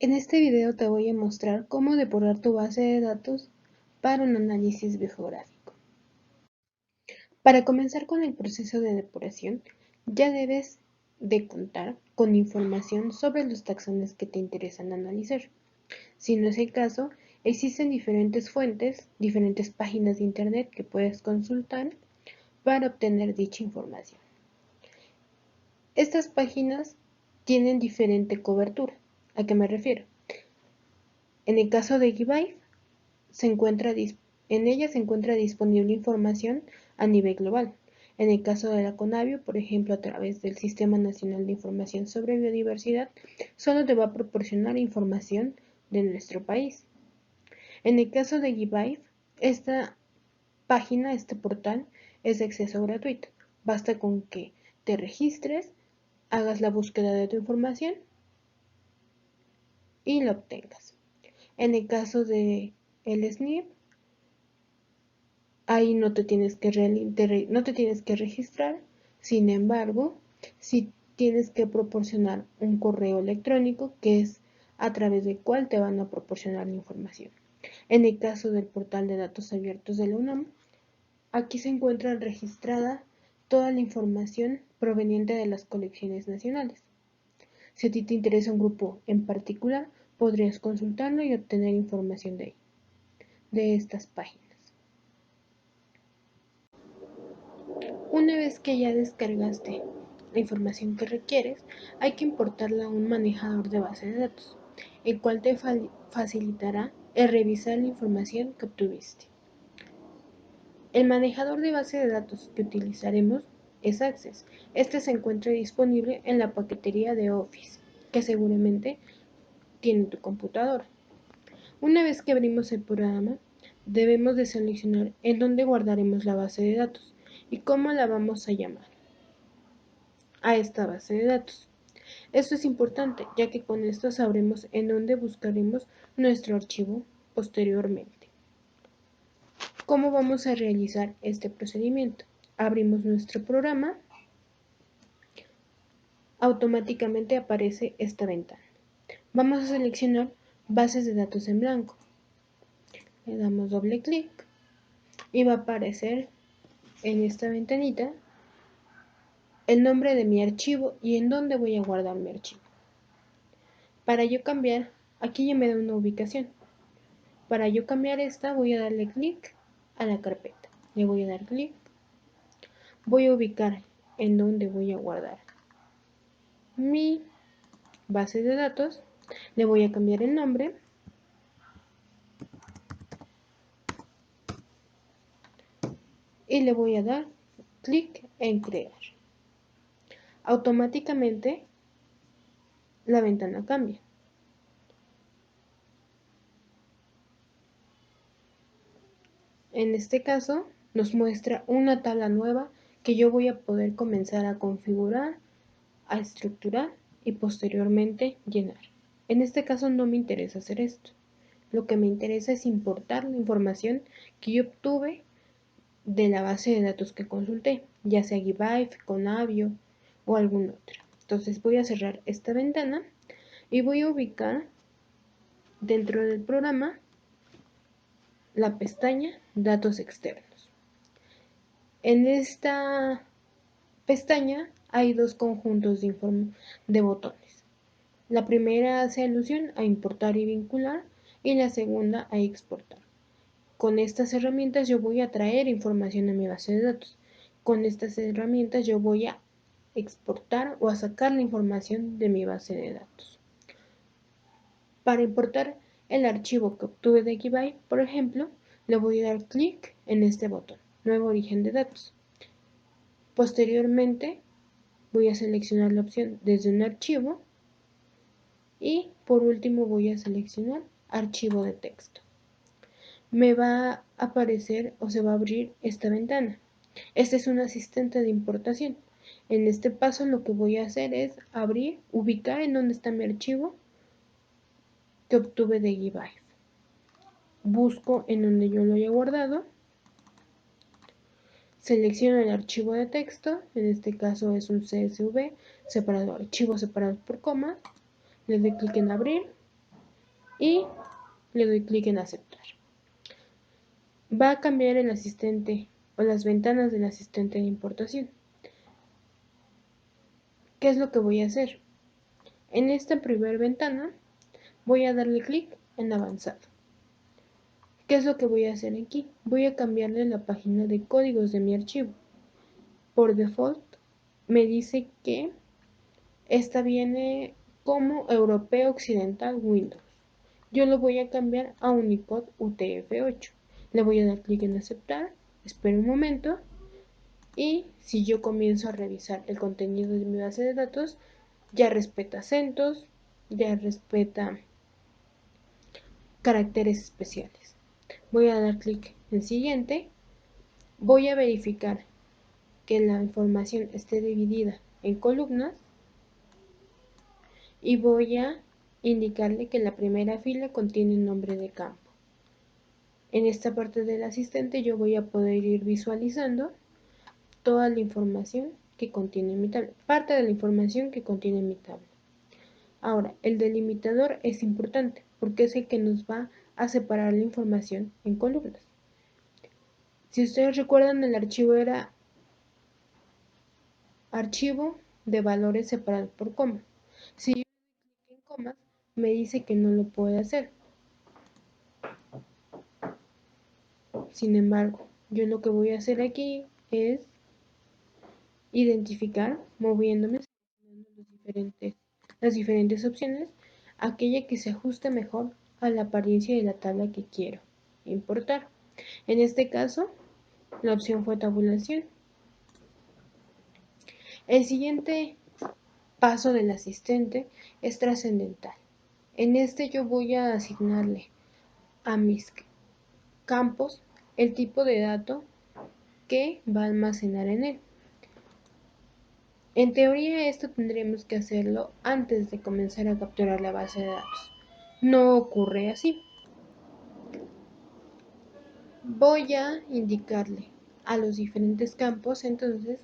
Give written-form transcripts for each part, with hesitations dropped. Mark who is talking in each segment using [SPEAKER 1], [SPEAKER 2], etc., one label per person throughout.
[SPEAKER 1] En este video te voy a mostrar cómo depurar tu base de datos para un análisis biogeográfico. Para comenzar con el proceso de depuración, ya debes de contar con información sobre los taxones que te interesan analizar. Si no es el caso, existen diferentes fuentes, diferentes páginas de internet que puedes consultar para obtener dicha información. Estas páginas tienen diferente cobertura. ¿A qué me refiero? En el caso de GiveHive, en ella se encuentra disponible información a nivel global. En el caso de la CONABIO, por ejemplo, a través del Sistema Nacional de Información sobre Biodiversidad, solo te va a proporcionar información de nuestro país. En el caso de GiveHive, esta página, este portal, es de acceso gratuito. Basta con que te registres, hagas la búsqueda de tu información y la obtengas. En el caso de el SNP, ahí no te tienes que registrar, sin embargo, sí tienes que proporcionar un correo electrónico que es a través del cual te van a proporcionar la información. En el caso del portal de datos abiertos de la UNAM, aquí se encuentra registrada toda la información proveniente de las colecciones nacionales. Si a ti te interesa un grupo en particular, podrías consultarlo y obtener información de estas páginas. Una vez que ya descargaste la información que requieres, hay que importarla a un manejador de base de datos, el cual te facilitará el revisar la información que obtuviste. El manejador de base de datos que utilizaremos es Access. Este se encuentra disponible en la paquetería de Office, que seguramente tiene tu computadora. Una vez que abrimos el programa, debemos de seleccionar en dónde guardaremos la base de datos y cómo la vamos a llamar a esta base de datos. Esto es importante, ya que con esto sabremos en dónde buscaremos nuestro archivo posteriormente. ¿Cómo vamos a realizar este procedimiento? Abrimos nuestro programa, automáticamente aparece esta ventana. Vamos a seleccionar bases de datos en blanco. Le damos doble clic y va a aparecer en esta ventanita el nombre de mi archivo y en dónde voy a guardar mi archivo. Para yo cambiar, aquí ya me da una ubicación. Para yo cambiar esta, voy a darle clic a la carpeta. Le voy a dar clic. Voy a ubicar en donde voy a guardar mi base de datos. Le voy a cambiar el nombre. Y le voy a dar clic en crear. Automáticamente la ventana cambia. En este caso nos muestra una tabla nueva que yo voy a poder comenzar a configurar, a estructurar y posteriormente llenar. En este caso no me interesa hacer esto. Lo que me interesa es importar la información que yo obtuve de la base de datos que consulté, ya sea GiveHive, CONABIO o alguna otra. Entonces voy a cerrar esta ventana y voy a ubicar dentro del programa la pestaña Datos externos. En esta pestaña hay dos conjuntos de botones. La primera hace alusión a importar y vincular y la segunda a exportar. Con estas herramientas yo voy a traer información a mi base de datos. Con estas herramientas yo voy a exportar o a sacar la información de mi base de datos. Para importar el archivo que obtuve de GiveHive, por ejemplo, le voy a dar clic en este botón, Nuevo origen de datos. Posteriormente, voy a seleccionar la opción desde un archivo y por último voy a seleccionar archivo de texto. Me va a aparecer o se va a abrir esta ventana. Este es un asistente de importación. En este paso lo que voy a hacer es abrir, ubicar en dónde está mi archivo que obtuve de GiveHive. Busco en donde yo lo haya guardado. Selecciono el archivo de texto, en este caso es un CSV, archivos separados por comas. Le doy clic en abrir y le doy clic en aceptar. Va a cambiar el asistente o las ventanas del asistente de importación. ¿Qué es lo que voy a hacer? En esta primera ventana voy a darle clic en avanzado. ¿Qué es lo que voy a hacer aquí? Voy a cambiarle la página de códigos de mi archivo. Por default me dice que esta viene como Europeo Occidental Windows. Yo lo voy a cambiar a Unicode UTF-8. Le voy a dar clic en aceptar, espero un momento y si yo comienzo a revisar el contenido de mi base de datos, ya respeta acentos, ya respeta caracteres especiales. Voy a dar clic en siguiente, voy a verificar que la información esté dividida en columnas y voy a indicarle que la primera fila contiene nombre de campo. En esta parte del asistente yo voy a poder ir visualizando toda la información que contiene mi tabla, parte de la información que contiene mi tabla. Ahora, el delimitador es importante porque es el que nos va a separar la información en columnas. Si ustedes recuerdan, el archivo era archivo de valores separados por coma. Si yo clic en comas, me dice que no lo puede hacer. Sin embargo, yo lo que voy a hacer aquí es identificar, moviéndome, seleccionando las diferentes opciones, aquella que se ajuste mejor a la apariencia de la tabla que quiero importar. En este caso, la opción fue tabulación. El siguiente paso del asistente es trascendental. En este yo voy a asignarle a mis campos el tipo de dato que va a almacenar en él. En teoría esto tendríamos que hacerlo antes de comenzar a capturar la base de datos. No ocurre así. Voy a indicarle a los diferentes campos entonces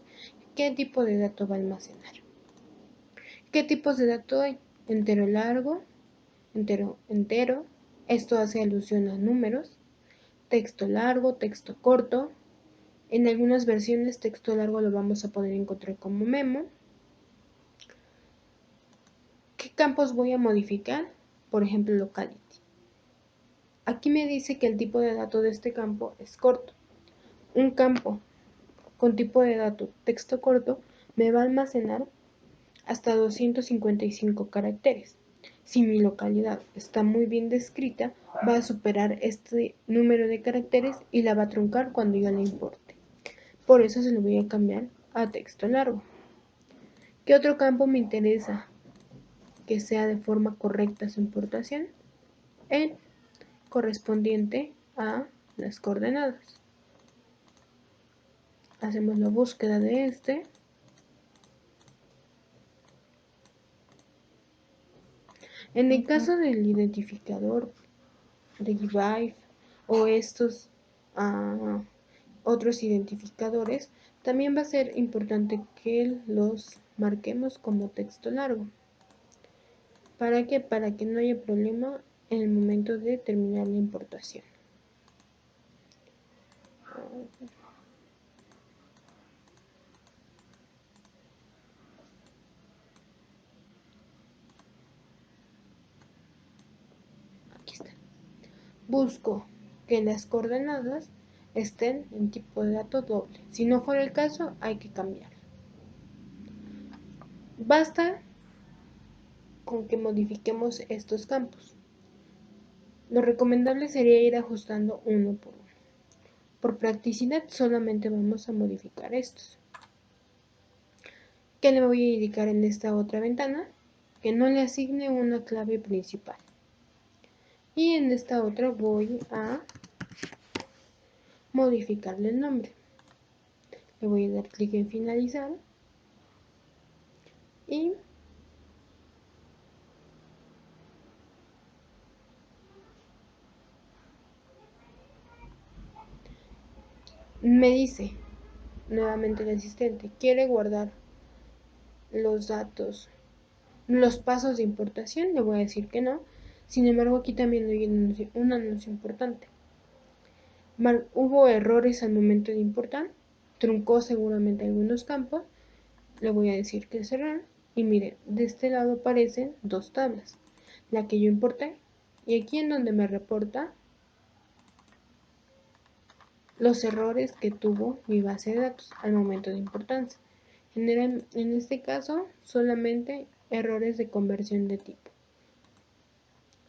[SPEAKER 1] qué tipo de dato va a almacenar. ¿Qué tipos de dato hay? Entero largo, entero. Esto hace alusión a números. Texto largo, texto corto. En algunas versiones texto largo lo vamos a poder encontrar como memo. ¿Qué campos voy a modificar? Por ejemplo, locality. Aquí me dice que el tipo de dato de este campo es corto. Un campo con tipo de dato texto corto me va a almacenar hasta 255 caracteres. Si mi localidad está muy bien descrita, va a superar este número de caracteres y la va a truncar cuando yo le importe. Por eso se lo voy a cambiar a texto largo. ¿Qué otro campo me interesa que sea de forma correcta su importación? El correspondiente a las coordenadas. Hacemos la búsqueda de este. En el caso del identificador de Give o estos otros identificadores, también va a ser importante que los marquemos como texto largo. ¿Para qué? Para que no haya problema en el momento de terminar la importación. Aquí está. Busco que las coordenadas estén en tipo de dato doble. Si no fuera el caso, hay que cambiar. Basta con que modifiquemos estos campos. Lo recomendable sería ir ajustando uno por uno. Por practicidad solamente vamos a modificar estos. ¿Qué le voy a indicar en esta otra ventana? Que no le asigne una clave principal. Y en esta otra voy a modificarle el nombre. Le voy a dar clic en finalizar y me dice nuevamente el asistente, quiere guardar los datos, los pasos de importación. Le voy a decir que no. Sin embargo, aquí también hay un anuncio importante. Hubo errores al momento de importar, truncó seguramente algunos campos, le voy a decir que cerrar y miren, de este lado aparecen dos tablas, la que yo importé y aquí en donde me reporta los errores que tuvo mi base de datos al momento de importancia. En este caso, solamente errores de conversión de tipo.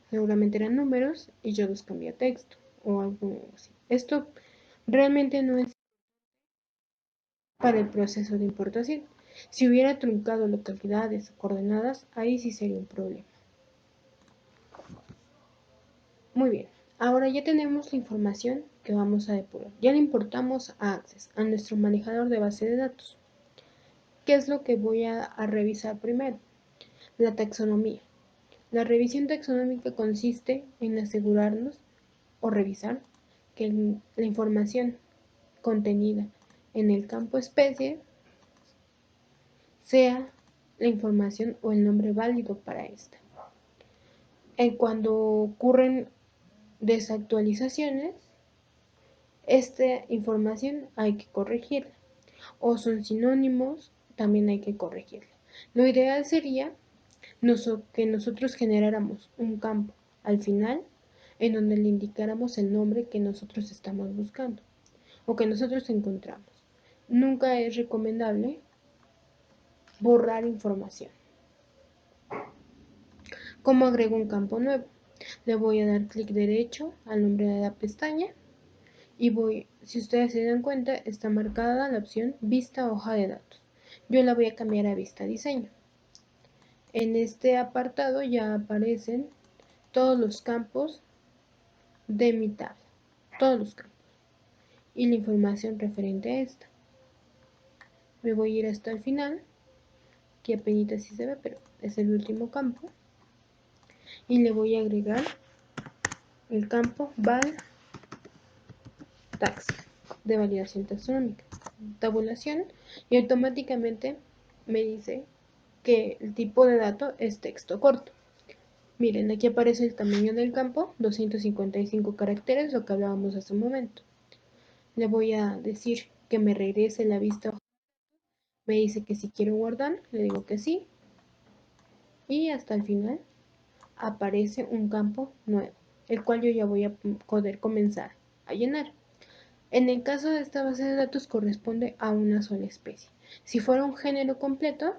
[SPEAKER 1] Seguramente eran números y yo los cambié a texto o algo así. Esto realmente no es para el proceso de importación. Si hubiera truncado localidades o coordenadas, ahí sí sería un problema. Muy bien, ahora ya tenemos la información que vamos a depurar. Ya le importamos a Access, a nuestro manejador de base de datos. ¿Qué es lo que voy a revisar primero? La taxonomía. La revisión taxonómica consiste en asegurarnos o revisar que la información contenida en el campo especie sea la información o el nombre válido para esta. Cuando ocurren desactualizaciones, esta información hay que corregirla. O son sinónimos, también hay que corregirla. Lo ideal sería que nosotros generáramos un campo al final en donde le indicáramos el nombre que nosotros estamos buscando o que nosotros encontramos. Nunca es recomendable borrar información. ¿Cómo agrego un campo nuevo? Le voy a dar clic derecho al nombre de la pestaña y si ustedes se dan cuenta, está marcada la opción Vista hoja de datos. Yo la voy a cambiar a Vista diseño. En este apartado ya aparecen todos los campos de mi tabla, todos los campos y la información referente a esta. Me voy a ir hasta el final, que apenas sí se ve, pero es el último campo, y le voy a agregar el campo val tax de validación taxonómica, tabulación, y automáticamente me dice que el tipo de dato es texto corto. Miren, aquí aparece el tamaño del campo, 255 caracteres, lo que hablábamos hace un momento. Le voy a decir que me regrese la vista. Me dice que si quiero guardar, le digo que sí. Y hasta el final aparece un campo nuevo, el cual yo ya voy a poder comenzar a llenar. En el caso de esta base de datos corresponde a una sola especie. Si fuera un género completo,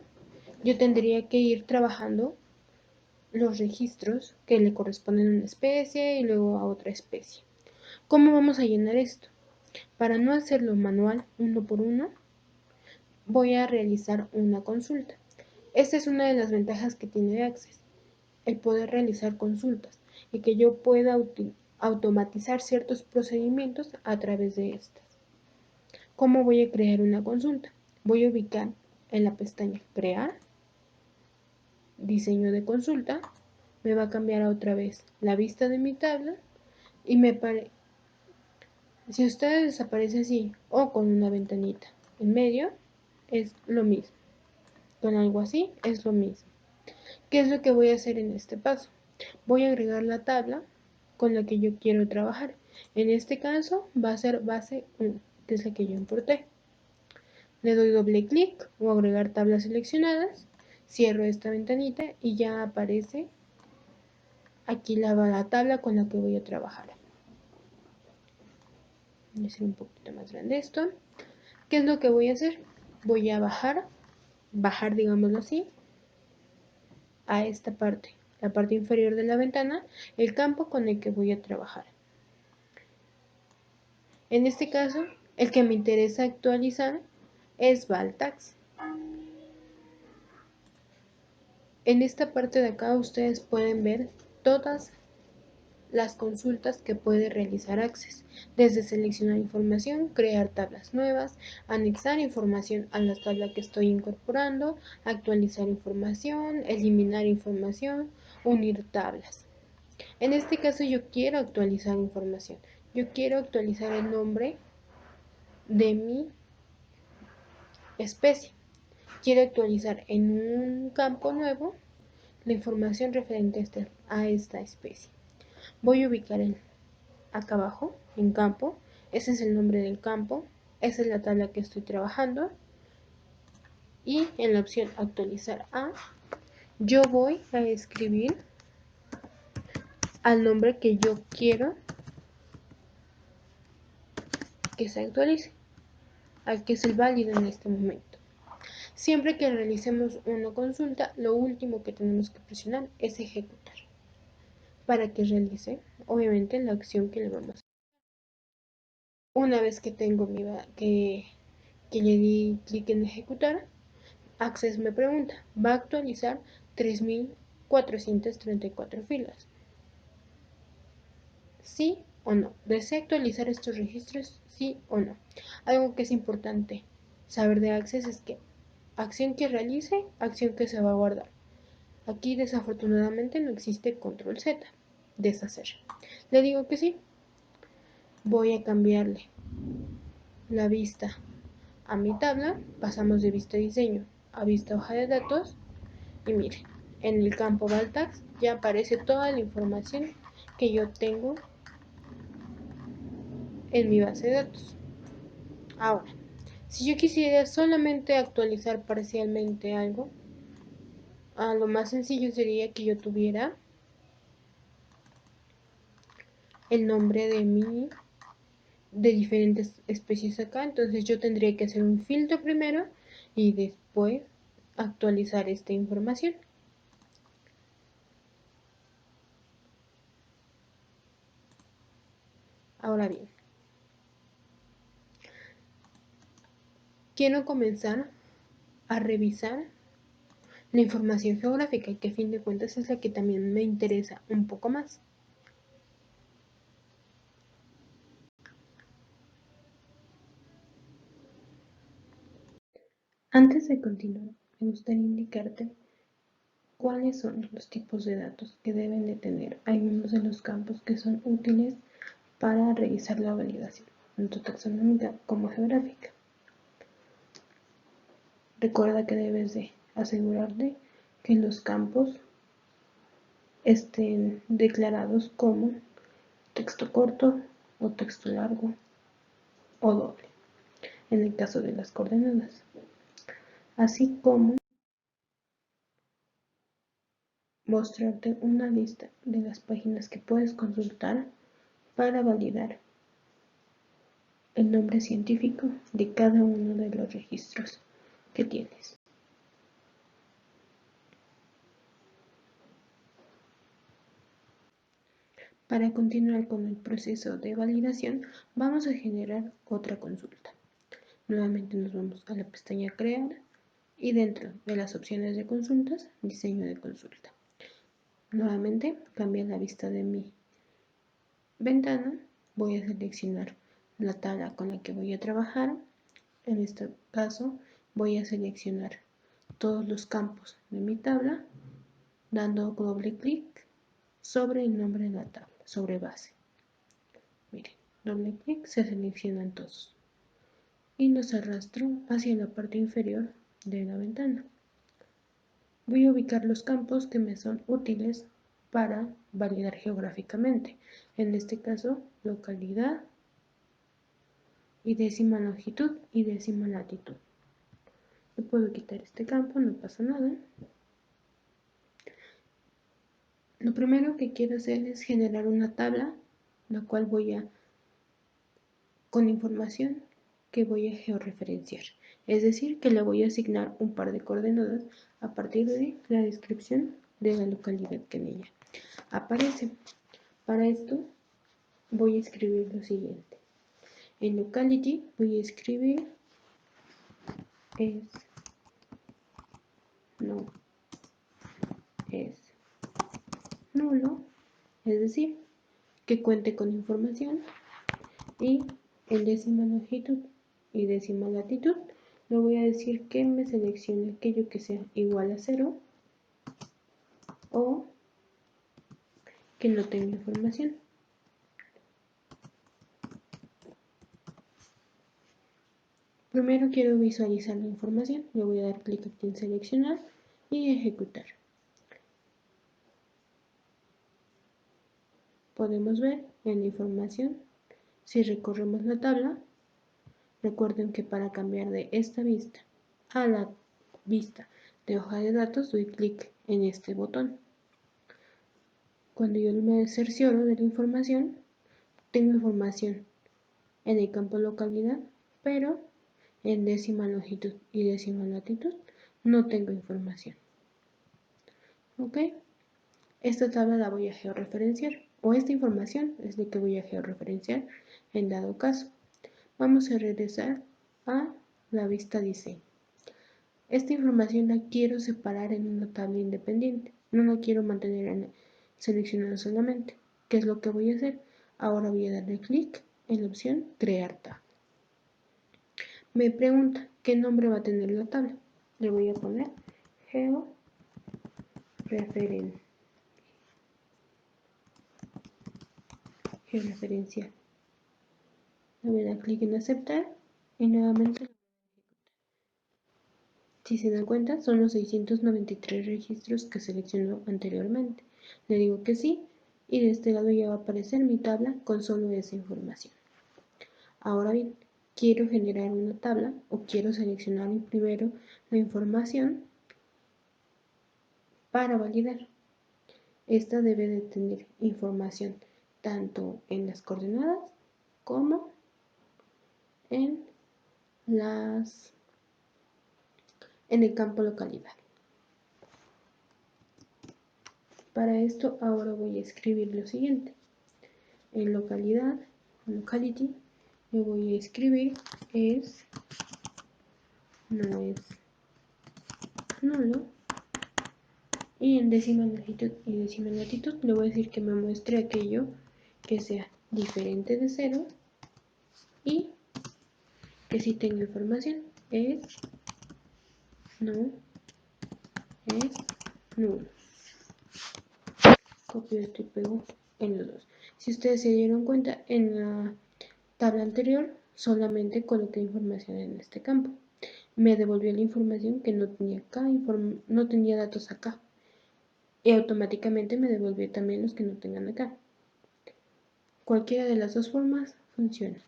[SPEAKER 1] yo tendría que ir trabajando los registros que le corresponden a una especie y luego a otra especie. ¿Cómo vamos a llenar esto? Para no hacerlo manual, uno por uno, voy a realizar una consulta. Esta es una de las ventajas que tiene Access, el poder realizar consultas y que yo pueda automatizar ciertos procedimientos a través de estas. ¿Cómo voy a crear una consulta? Voy a ubicar en la pestaña Crear, Diseño de consulta, me va a cambiar otra vez la vista de mi tabla y si ustedes desaparece así o con una ventanita en medio, es lo mismo. Con algo así es lo mismo. ¿Qué es lo que voy a hacer en este paso? Voy a agregar la tabla con la que yo quiero trabajar. En este caso va a ser base 1, que es la que yo importé. Le doy doble clic o agregar tablas seleccionadas, cierro esta ventanita y ya aparece aquí la tabla con la que voy a trabajar. Voy a hacer un poquito más grande esto. ¿Qué es lo que voy a hacer? Voy a bajar digámoslo así, a esta parte, la parte inferior de la ventana, el campo con el que voy a trabajar. En este caso, el que me interesa actualizar es Valtax. En esta parte de acá ustedes pueden ver todas las consultas que puede realizar Access, desde seleccionar información, crear tablas nuevas, anexar información a la tabla que estoy incorporando, actualizar información, eliminar información, unir tablas. En este caso yo quiero actualizar información. Yo quiero actualizar el nombre de mi especie. Quiero actualizar en un campo nuevo la información referente a esta especie. Voy a ubicar acá abajo, en campo. Ese es el nombre del campo. Esa es la tabla que estoy trabajando. Y en la opción actualizar a, yo voy a escribir al nombre que yo quiero que se actualice, al que es el válido en este momento. Siempre que realicemos una consulta, lo último que tenemos que presionar es ejecutar para que realice, obviamente, la acción que le vamos a hacer. Una vez que tengo que le di clic en ejecutar, Access me pregunta, ¿va a actualizar 3434 filas? ¿Sí o no? ¿Desea actualizar estos registros? ¿Sí o no? Algo que es importante saber de Access es que acción que realice, acción que se va a guardar. Aquí desafortunadamente no existe control Z, deshacer. Le digo que sí. Voy a cambiarle la vista a mi tabla. Pasamos de vista diseño a vista hoja de datos. Y miren, en el campo Baltax ya aparece toda la información que yo tengo en mi base de datos. Ahora, si yo quisiera solamente actualizar parcialmente algo, lo más sencillo sería que yo tuviera el nombre de diferentes especies acá. Entonces yo tendría que hacer un filtro primero y después actualizar esta información. Ahora bien, quiero comenzar a revisar la información geográfica, que a fin de cuentas es la que también me interesa un poco más. Antes de continuar, me gustaría indicarte cuáles son los tipos de datos que deben de tener algunos de los campos que son útiles para revisar la validación, tanto taxonómica como geográfica. Recuerda que debes de asegurarte que los campos estén declarados como texto corto o texto largo o doble, en el caso de las coordenadas, así como mostrarte una lista de las páginas que puedes consultar para validar el nombre científico de cada uno de los registros que tienes. Para continuar con el proceso de validación, vamos a generar otra consulta. Nuevamente nos vamos a la pestaña Crear y dentro de las opciones de consultas, Diseño de consulta. Nuevamente, cambia la vista de mi ventana. Voy a seleccionar la tabla con la que voy a trabajar. En este caso, voy a seleccionar todos los campos de mi tabla, dando doble clic sobre el nombre de la tabla, sobre base. Miren, doble clic, se seleccionan todos y los arrastro hacia la parte inferior de la ventana. Voy a ubicar los campos que me son útiles para validar geográficamente. En este caso, localidad y décima longitud y décima latitud. Yo puedo quitar este campo, no pasa nada. Lo primero que quiero hacer es generar una tabla, la cual con información que voy a georreferenciar. Es decir, que le voy a asignar un par de coordenadas a partir de la descripción de la localidad que en ella aparece. Para esto voy a escribir lo siguiente. En locality voy a escribir no es nulo, es decir, que cuente con información, y en décima longitud y décima latitud le voy a decir que me seleccione aquello que sea igual a 0 o que no tenga información. Primero quiero visualizar la información, le voy a dar clic aquí en seleccionar y ejecutar. podemos ver en la información, si recorremos la tabla, recuerden que para cambiar de esta vista a la vista de hoja de datos doy clic en este botón. Cuando yo me cercioro de la información, tengo información en el campo localidad, pero en décima longitud y décima latitud no tengo información. ¿Ok? Esta tabla la voy a georreferenciar, o esta información es la que voy a georreferenciar en dado caso. Vamos a regresar a la vista diseño. Esta información la quiero separar en una tabla independiente, no la quiero mantener seleccionada solamente. ¿Qué es lo que voy a hacer? Ahora voy a darle clic en la opción crear tabla. Me pregunta qué nombre va a tener la tabla. Le voy a poner georreferencial. Le voy a dar clic en aceptar y nuevamente. Si se dan cuenta, son los 693 registros que seleccionó anteriormente. Le digo que sí y de este lado ya va a aparecer mi tabla con solo esa información. Ahora bien, quiero generar una tabla o quiero seleccionar primero la información para validar. Esta debe de tener información tanto en las coordenadas como en el campo localidad. Para esto ahora voy a escribir lo siguiente. En localidad, locality, yo voy a escribir no es nulo, y en décima longitud y décima latitud le voy a decir que me muestre aquello que sea diferente de 0 y que si tengo información no es nulo. Copio esto y pego en los dos. Si ustedes se dieron cuenta, en la tabla anterior solamente coloqué información en este campo. Me devolvió la información que no tenía acá, no tenía datos acá. Y automáticamente me devolvió también los que no tengan acá. Cualquiera de las dos formas funciona.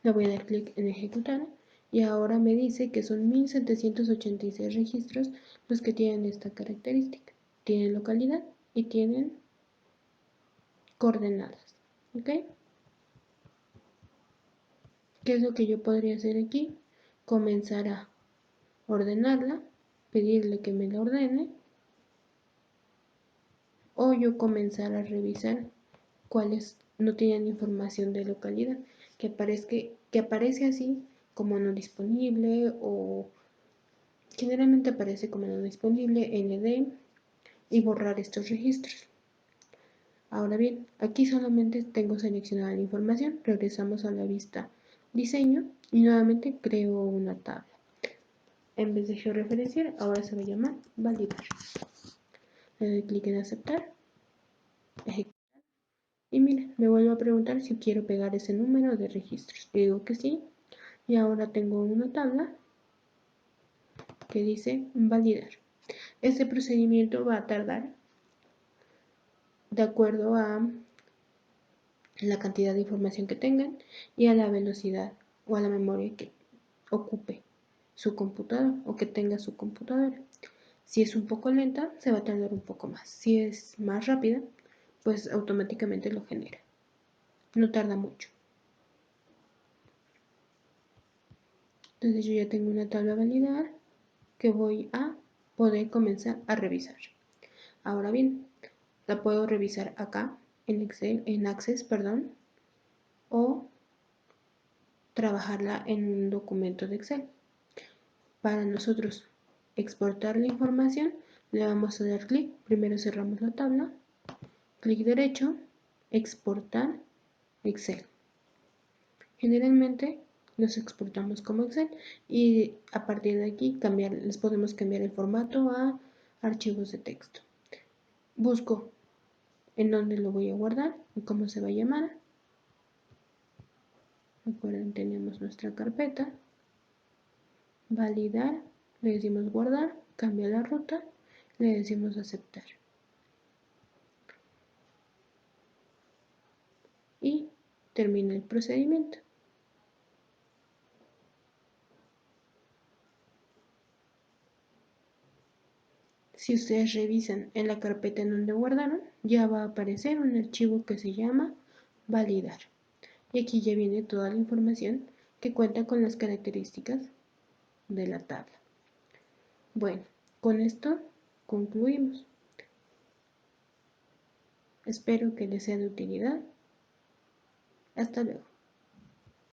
[SPEAKER 1] Le voy a dar clic en ejecutar y ahora me dice que son 1786 registros los que tienen esta característica. Tienen localidad y tienen coordenadas. ¿Ok? ¿Qué es lo que yo podría hacer aquí? Comenzar a ordenarla, pedirle que me la ordene, o yo comenzar a revisar cuáles no tienen información de localidad, que aparece así como no disponible, o generalmente aparece como no disponible, ND, y borrar estos registros. Ahora bien, aquí solamente tengo seleccionada la información. Regresamos a la vista diseño y nuevamente creo una tabla. En vez de georreferenciar, ahora se va a llamar validar. Le doy clic en aceptar, ejecutar, y miren, me vuelve a preguntar si quiero pegar ese número de registros. Le digo que sí, y ahora tengo una tabla que dice validar. Este procedimiento va a tardar de acuerdo a la cantidad de información que tengan y a la velocidad o a la memoria que ocupe su computador o que tenga su computadora. Si es un poco lenta, se va a tardar un poco más. Si es más rápida, pues automáticamente lo genera. No tarda mucho. Entonces yo ya tengo una tabla a validar que voy a poder comenzar a revisar. Ahora bien, la puedo revisar acá en Excel, en Access, perdón, o trabajarla en un documento de Excel. Para nosotros exportar la información, le vamos a dar clic. Primero cerramos la tabla, clic derecho, exportar Excel. Generalmente los exportamos como Excel y a partir de aquí les podemos cambiar el formato a archivos de texto. Busco en dónde lo voy a guardar y cómo se va a llamar. Recuerden, tenemos nuestra carpeta, validar, le decimos guardar, cambia la ruta, le decimos aceptar. y termina el procedimiento. Si ustedes revisan en la carpeta en donde guardaron, ya va a aparecer un archivo que se llama validar. Y aquí ya viene toda la información que cuenta con las características de la tabla. Bueno, con esto concluimos. Espero que les sea de utilidad. Hasta luego.